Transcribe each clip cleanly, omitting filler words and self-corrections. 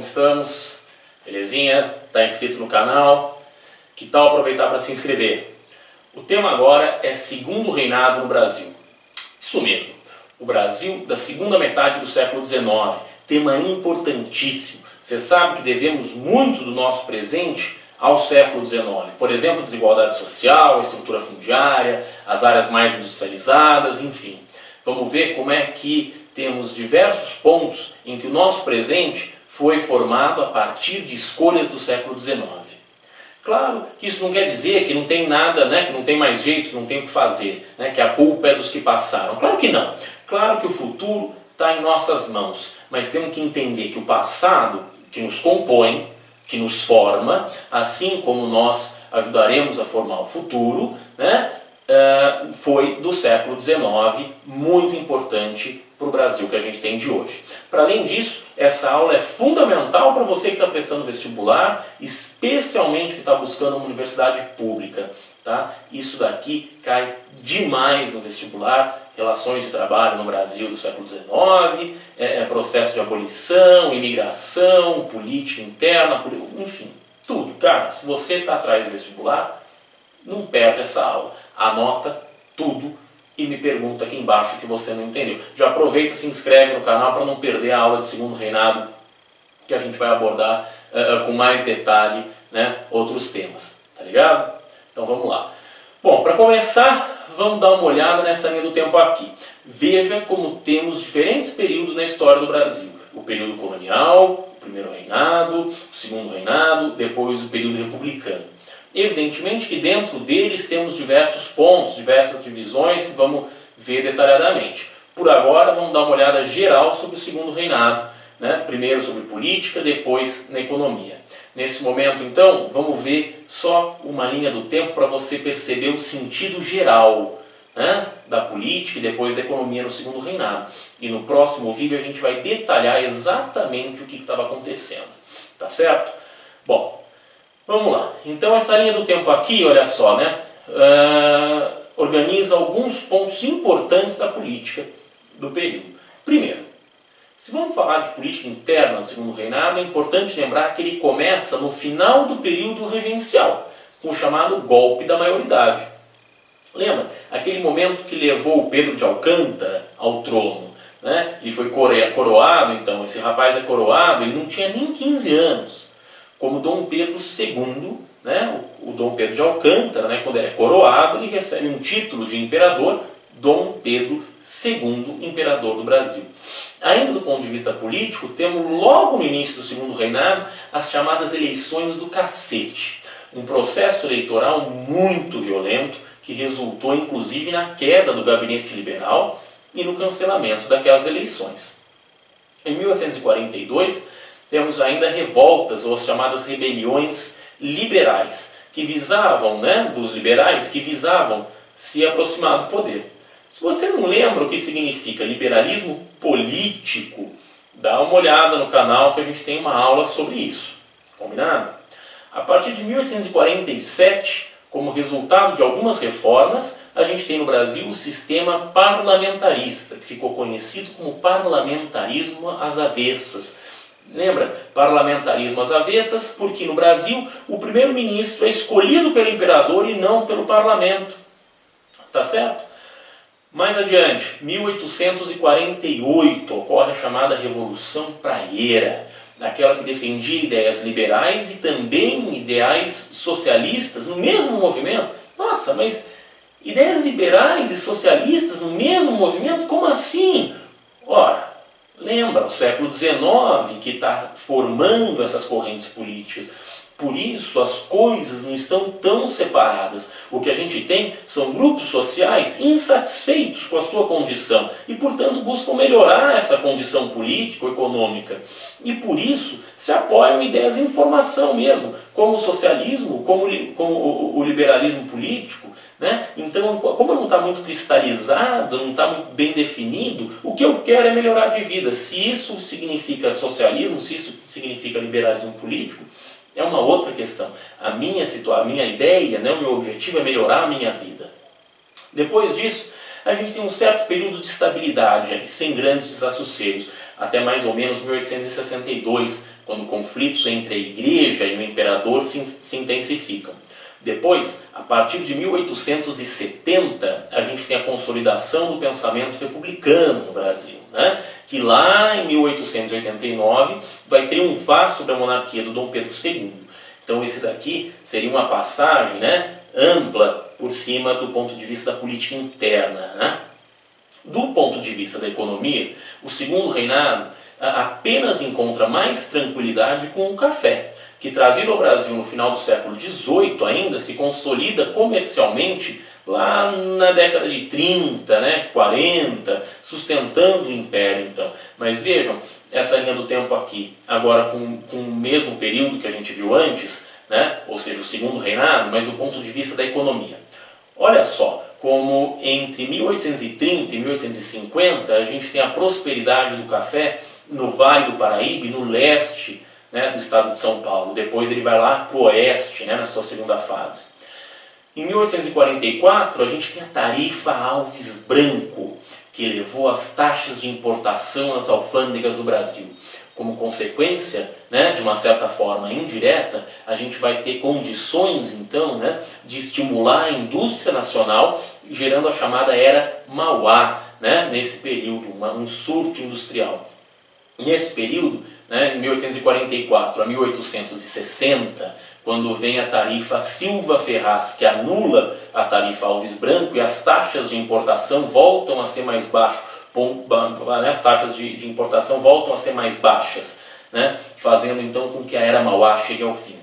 como estamos? Belezinha? Está inscrito no canal? Que tal aproveitar para se inscrever? O tema agora é Segundo Reinado no Brasil. Isso mesmo, o Brasil da segunda metade do século XIX. Tema importantíssimo. Você sabe que devemos muito do nosso presente ao século XIX. Por exemplo, a desigualdade social, a estrutura fundiária, as áreas mais industrializadas, enfim. Vamos ver como é que temos diversos pontos em que o nosso presente foi formado a partir de escolhas do século XIX. Claro que isso não quer dizer que não tem nada, que não tem mais jeito, que não tem o que fazer, que a culpa é dos que passaram. Claro que não. Claro que o futuro está em nossas mãos, mas temos que entender que o passado, que nos compõe, que nos forma, assim como nós ajudaremos a formar o futuro, foi do século XIX, muito importante para o Brasil que a gente tem de hoje. Para além disso, essa aula é fundamental para você que está prestando vestibular, especialmente que está buscando uma universidade pública. Tá? Isso daqui cai demais no vestibular, relações de trabalho no Brasil do século XIX, processo de abolição, imigração, política interna, enfim, tudo. Cara, se você está atrás do vestibular, não perde essa aula. Anota tudo e me pergunta aqui embaixo o que você não entendeu. Já aproveita e se inscreve no canal para não perder a aula de Segundo Reinado, que a gente vai abordar com mais detalhe, outros temas. Tá ligado? Então vamos lá. Bom, para começar, vamos dar uma olhada nessa linha do tempo aqui. Veja como temos diferentes períodos na história do Brasil. O período colonial, o primeiro reinado, o segundo reinado, depois o período republicano. Evidentemente que dentro deles temos diversos pontos, diversas divisões que vamos ver detalhadamente. Por agora vamos dar uma olhada geral sobre o segundo reinado, primeiro sobre política, depois na economia. Nesse momento então vamos ver só uma linha do tempo para você perceber o sentido geral da política e depois da economia no segundo reinado. E no próximo vídeo a gente vai detalhar exatamente o que estava acontecendo. Tá certo? Bom, vamos lá. Então essa linha do tempo aqui, olha só, organiza alguns pontos importantes da política do período. Primeiro, se vamos falar de política interna do segundo reinado, é importante lembrar que ele começa no final do período regencial, com o chamado golpe da maioridade. Lembra? Aquele momento que levou o Pedro de Alcântara ao trono. Ele foi coroado, então, esse rapaz é coroado, ele não tinha nem 15 anos. Como Dom Pedro II, o Dom Pedro de Alcântara, quando ele é coroado, ele recebe um título de imperador, Dom Pedro II, imperador do Brasil. Ainda do ponto de vista político, temos logo no início do segundo reinado as chamadas eleições do cacete. Um processo eleitoral muito violento que resultou inclusive na queda do gabinete liberal e no cancelamento daquelas eleições. Em 1842, temos ainda revoltas, ou as chamadas rebeliões liberais, que visavam, dos liberais, que visavam se aproximar do poder. Se você não lembra o que significa liberalismo político, dá uma olhada no canal que a gente tem uma aula sobre isso. Combinado? A partir de 1847, como resultado de algumas reformas, a gente tem no Brasil o sistema parlamentarista, que ficou conhecido como parlamentarismo às avessas. Lembra? Parlamentarismo às avessas, porque no Brasil o primeiro-ministro é escolhido pelo imperador e não pelo parlamento. Tá certo? Mais adiante, 1848, ocorre a chamada Revolução Praieira, aquela que defendia ideias liberais e também ideais socialistas no mesmo movimento. Nossa, mas ideias liberais e socialistas no mesmo movimento? Como assim? Ora, lembra o século XIX que está formando essas correntes políticas. Por isso as coisas não estão tão separadas. O que a gente tem são grupos sociais insatisfeitos com a sua condição e, portanto, buscam melhorar essa condição político-econômica. E por isso se apoiam ideias em formação mesmo, como o socialismo, como o liberalismo político. Então, como não está muito cristalizado, não está muito bem definido, o que eu quero é melhorar de vida. Se isso significa socialismo, se isso significa liberalismo político, é uma outra questão. A minha ideia, o meu objetivo é melhorar a minha vida. Depois disso, a gente tem um certo período de estabilidade, sem grandes desassossegos, até mais ou menos 1862, quando conflitos entre a igreja e o imperador se intensificam. Depois, a partir de 1870, a gente tem a consolidação do pensamento republicano no Brasil, né? Que lá em 1889 vai triunfar sobre a monarquia do Dom Pedro II. Então esse daqui seria uma passagem, né, ampla por cima do ponto de vista da política interna, né? Do ponto de vista da economia, o segundo reinado apenas encontra mais tranquilidade com o café, que trazido ao Brasil no final do século XVIII ainda se consolida comercialmente lá na década de 30, né, 40, sustentando o império então. Mas vejam, essa linha do tempo aqui, agora com o mesmo período que a gente viu antes, né, ou seja, o segundo reinado, mas do ponto de vista da economia. Olha só, como entre 1830 e 1850 a gente tem a prosperidade do café no Vale do Paraíba e no leste, né, do estado de São Paulo. Depois ele vai lá para o oeste, né, na sua segunda fase. Em 1844 a gente tem a tarifa Alves Branco, que elevou as taxas de importação nas alfândegas do Brasil. Como consequência, né, de uma certa forma indireta, a gente vai ter condições, então, né, de estimular a indústria nacional, gerando a chamada Era Mauá, né, nesse período, um surto industrial. Nesse período, né, em 1844 a 1860, quando vem a tarifa Silva Ferraz, que anula a tarifa Alves Branco e as taxas de importação voltam a ser mais baixas, as taxas de importação voltam a ser mais baixas, né, fazendo então com que a Era Mauá chegue ao fim.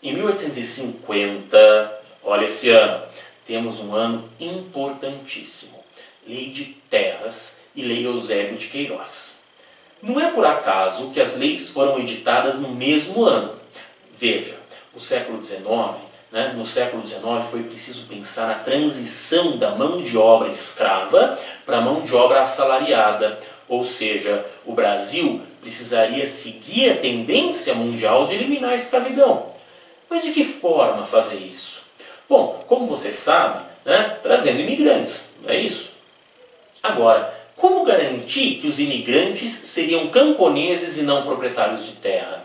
Em 1850, olha esse ano, temos um ano importantíssimo, Lei de Terras e Lei Eusébio de Queiroz. Não é por acaso que as leis foram editadas no mesmo ano. Veja, o século XIX, né, no século XIX foi preciso pensar na transição da mão de obra escrava para a mão de obra assalariada. Ou seja, o Brasil precisaria seguir a tendência mundial de eliminar a escravidão. Mas de que forma fazer isso? Bom, como você sabe, né, trazendo imigrantes, não é isso? Agora, como garantir que os imigrantes seriam camponeses e não proprietários de terra?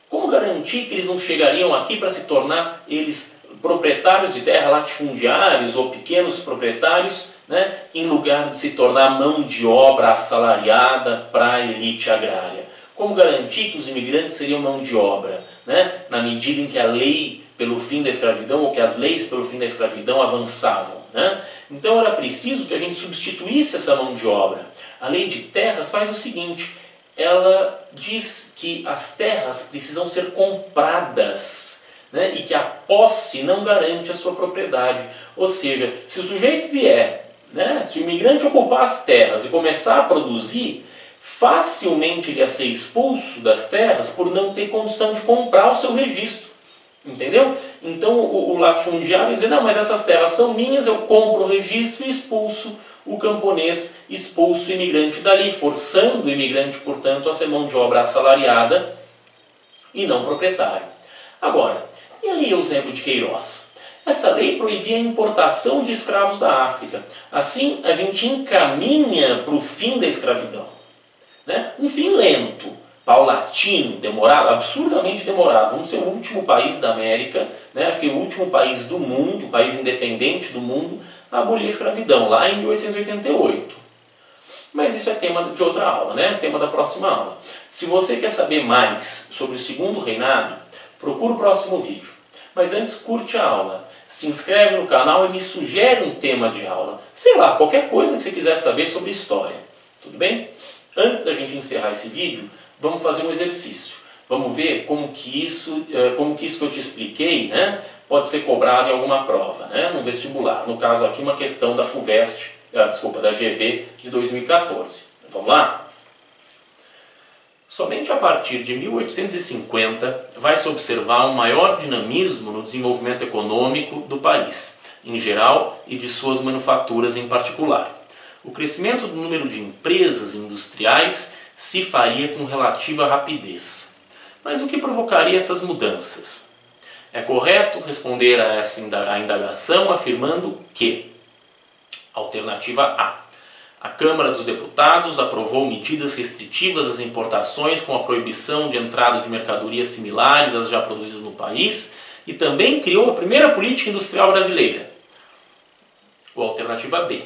Como garantir que eles não chegariam aqui para se tornar eles proprietários de terra, latifundiários ou pequenos proprietários, né, em lugar de se tornar mão de obra assalariada para a elite agrária? Como garantir que os imigrantes seriam mão de obra, né, na medida em que a lei pelo fim da escravidão ou que as leis pelo fim da escravidão avançavam, né? Então era preciso que a gente substituísse essa mão de obra. A lei de terras faz o seguinte: ela diz que as terras precisam ser compradas, né, e que a posse não garante a sua propriedade. Ou seja, se o sujeito vier, né, se o imigrante ocupar as terras e começar a produzir, facilmente ele ia ser expulso das terras por não ter condição de comprar o seu registro. Entendeu? Então o latifundiário ia dizer: não, mas essas terras são minhas, eu compro o registro e expulso o camponês, expulso o imigrante dali, forçando o imigrante, portanto, a ser mão de obra assalariada e não proprietário. Agora, e a lei Eusébio de Queiroz? Essa lei proibia a importação de escravos da África. Assim, a gente encaminha para o fim da escravidão, né? Um fim lento, paulatino, demorado, absurdamente demorado. Vamos ser o último país da América, né? Acho que o último país do mundo, o país independente do mundo, a abolir a escravidão, lá em 1888. Mas isso é tema de outra aula, né? Tema da próxima aula. Se você quer saber mais sobre o segundo reinado, procura o próximo vídeo. Mas antes, curte a aula, se inscreve no canal e me sugere um tema de aula. Sei lá, qualquer coisa que você quiser saber sobre história. Tudo bem? Antes da gente encerrar esse vídeo, vamos fazer um exercício. Vamos ver como que isso que eu te expliquei, né, pode ser cobrado em alguma prova, né, no vestibular. No caso aqui, uma questão da FUVEST, da GV de 2014. Vamos lá? Somente a partir de 1850 vai se observar um maior dinamismo no desenvolvimento econômico do país, em geral, e de suas manufaturas em particular. O crescimento do número de empresas industriais se faria com relativa rapidez. Mas o que provocaria essas mudanças? É correto responder a indagação afirmando que: alternativa A, A Câmara dos Deputados aprovou medidas restritivas às importações com a proibição de entrada de mercadorias similares às já produzidas no país e também criou a primeira política industrial brasileira. Ou alternativa B.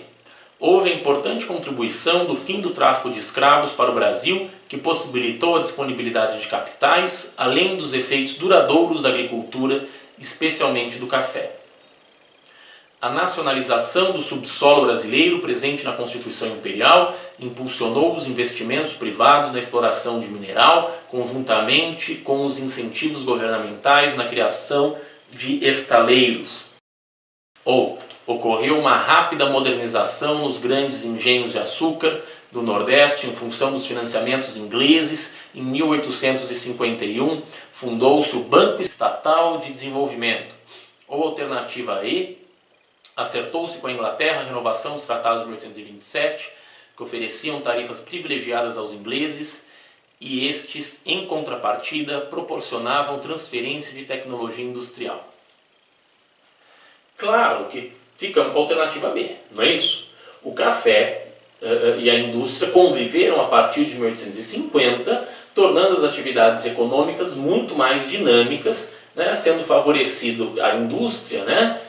Houve a importante contribuição do fim do tráfico de escravos para o Brasil, que possibilitou a disponibilidade de capitais, além dos efeitos duradouros da agricultura, especialmente do café. A nacionalização do subsolo brasileiro, presente na Constituição Imperial, impulsionou os investimentos privados na exploração de mineral, conjuntamente com os incentivos governamentais na criação de estaleiros. Ou ocorreu uma rápida modernização nos grandes engenhos de açúcar do Nordeste em função dos financiamentos ingleses. Em 1851, fundou-se o Banco Estatal de Desenvolvimento. Ou alternativa E, acertou-se com a Inglaterra a renovação dos tratados de 1827, que ofereciam tarifas privilegiadas aos ingleses, e estes, em contrapartida, proporcionavam transferência de tecnologia industrial. Claro que ficamos com a alternativa B, não é isso? O café e a indústria conviveram a partir de 1850, tornando as atividades econômicas muito mais dinâmicas, né, sendo favorecido a indústria, né,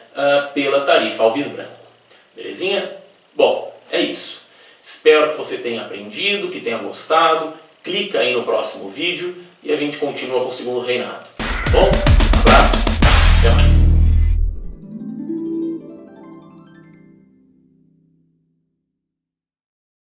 pela tarifa Alves Branco. Belezinha? Bom, é isso. Espero que você tenha aprendido, que tenha gostado. Clica aí no próximo vídeo e a gente continua com o segundo reinado. Bom?